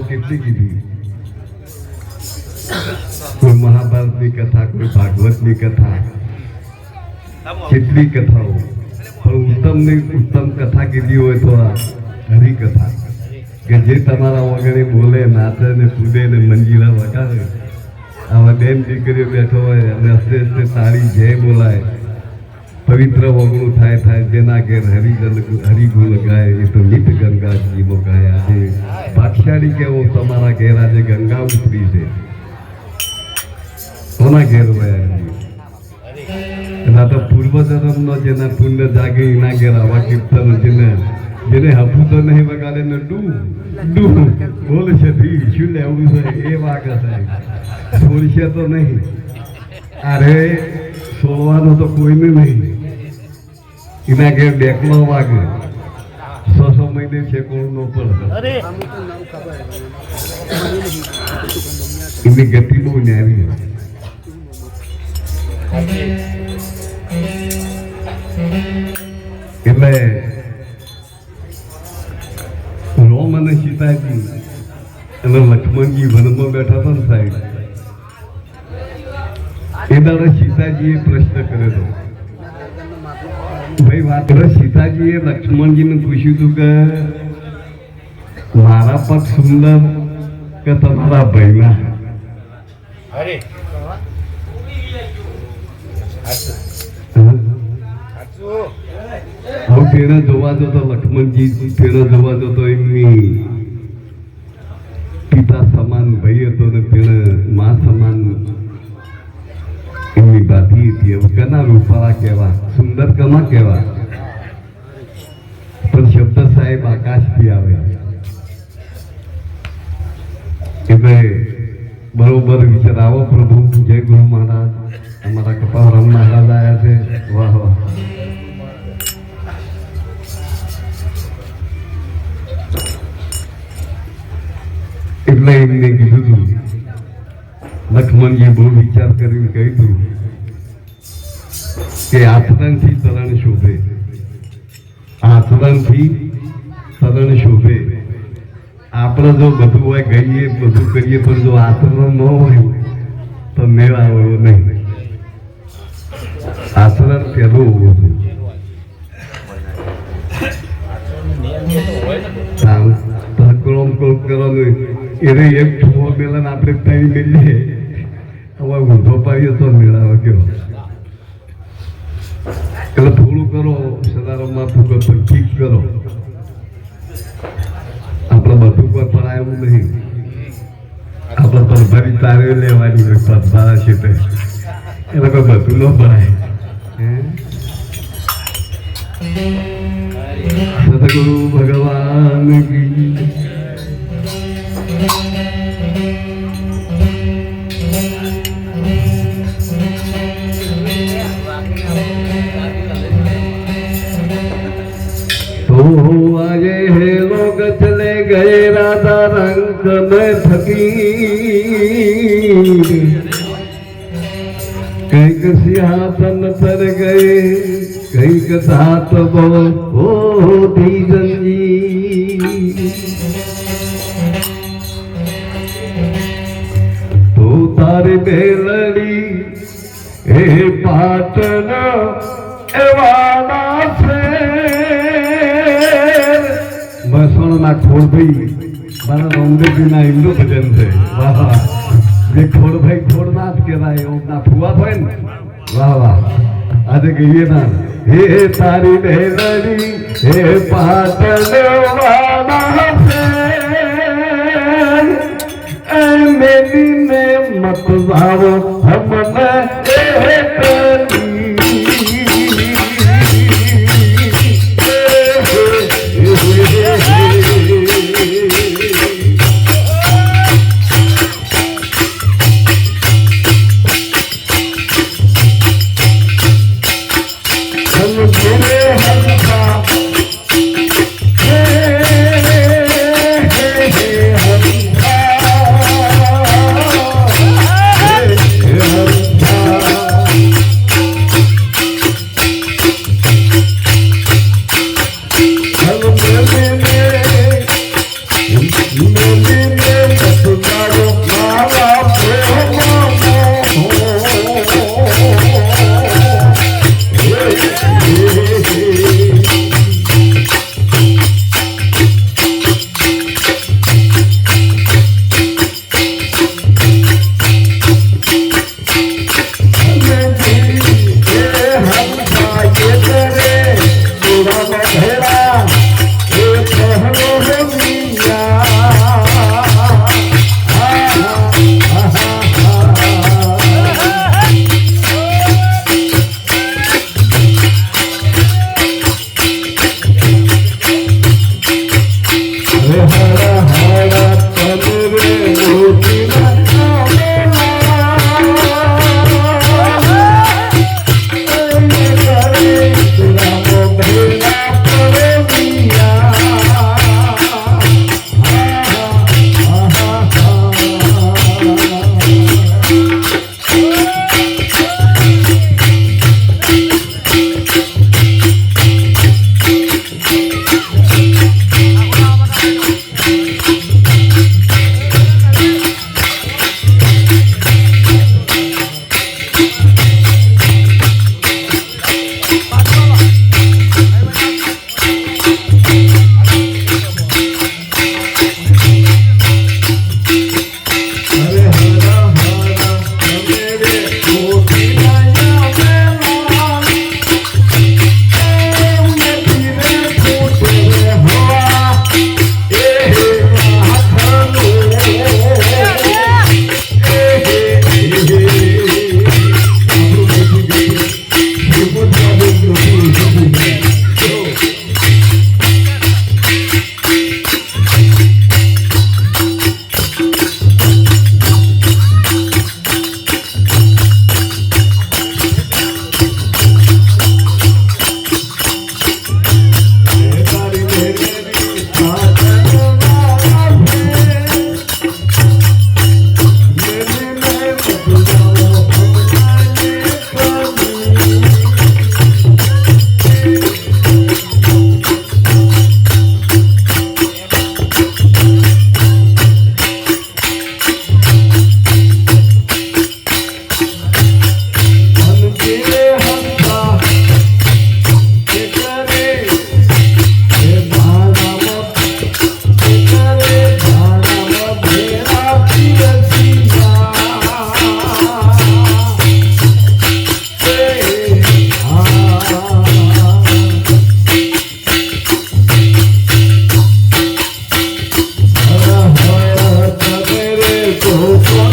કેટલી કીધી. કોઈ મહાભારતની કથા, કોઈ ભાગવતની કથા, કેટલી કથાઓ, પણ ઉત્તમની ઉત્તમ કથા કીધી હોય તો આ હરિકથા, કે જે તમારા વગરે બોલે, નાચે ને કૂદે ને મંજીરા વગાડે. આવા બેન દીકરીઓ બેઠો હોય અને હસ્તે હસ્તે તાળી જય બોલાય, પવિત્ર વગણું થાય જેના ઘેર હરિગુણ ગાય એ તો નિત ગંગાજીનો ગાય. આજે ભાગશાળી કેવો તમારા ઘેર આજે ગંગા ઉતરી છે. કોના ઘેર હોય એના તો પૂર્વજન્મનો જેના પુણ્ય જાગે એના ઘેર આવા કીર્તન, જેને હપું તો નહીં વગાડે ને ડૂ બોલશે શું લેવું છે એ વાગે સાહેબ, છોડશે તો નહીં. અરે સોવાનો તો કોઈને નહીં. એના ઘેર ડેકલો વાગે 600 મહિને છેકોણ નો પડે. એની ગતિ બહુ ન્યારી. એટલે રોમ અને સીતાજી અને લક્ષ્મણજી વનમાં બેઠા હતા ને સાહેબ, એ દાડે સીતાજીએ પ્રશ્ન કર્યો હતો. ભાઈ વાત સીતાજીએ લક્ષ્મણજીને પૂછ્યું હતું કે મારા પગ સુંદર કે તમારા ભાઈના? હું પેણે જોવા જતો, લક્ષ્મણજી પેણે જોવા જતો, એમની પિતા સમાન ભાઈ હતો ને પેણે મા સમાન એમની બાધી હતી. હવે કના રૂપાળા કહેવા, સુંદર કના કહેવા? પણ શબ્દ સાહેબ આકાશથી આવે. એટલે બરોબર વિચાર આવો. પ્રભુ જય ગુરુ મહારાજ, અમારા કપાવરામ મહારાજ આવ્યા છે. વાહ વાહ. એટલે એમને કીધું હતું, લક્ષ્મણજીએ બહુ વિચાર કરીને કહ્યું કે આચરણથી તરણ શોભે, આચરણથી તરણ શોભે. આપણે જો બધું હોય ગઈએ, બધું કરીએ, પણ જો આચરણ ન હોય તો મેળ આવે નહીં. આચરણ પહેલું હોવું જોઈએ. એને એક છોડો મેળા આપણે તઈ મળીએ, હવે ઊંધો પાડીએ તો મેળાવા ગયો. એટલે થોડું કરો, સદારામાં ઠીક કરો. આપણે બધું પર પડાયું નહીં. આપણે પરભારી તારે લેવાની હોય, પરભારા છે તે એટલે કોઈ બધું ન પડાય. સદગુરુ ભગવાન કી आए हैं लोग चले गए राधा रंग में थकी, कईक सिंहासन पर गए, कईक साथ बोल हो दीजन जी। तो तारे बेलड़ी हे पाटना एवाना से મસોણના ખોડભાઈ મારા રામદેવજીના એમનું ભજન છે. વાહ વાહ. જે ખોડભાઈ ખોડનાથ કહેવાય, એમના ફુવા હોય ને. વાહ વાહ. આજે કહીએ ના, હે તારી બેલડી હે પાટણવાના છે, મેલીને મત જાવો હમને એ Oh,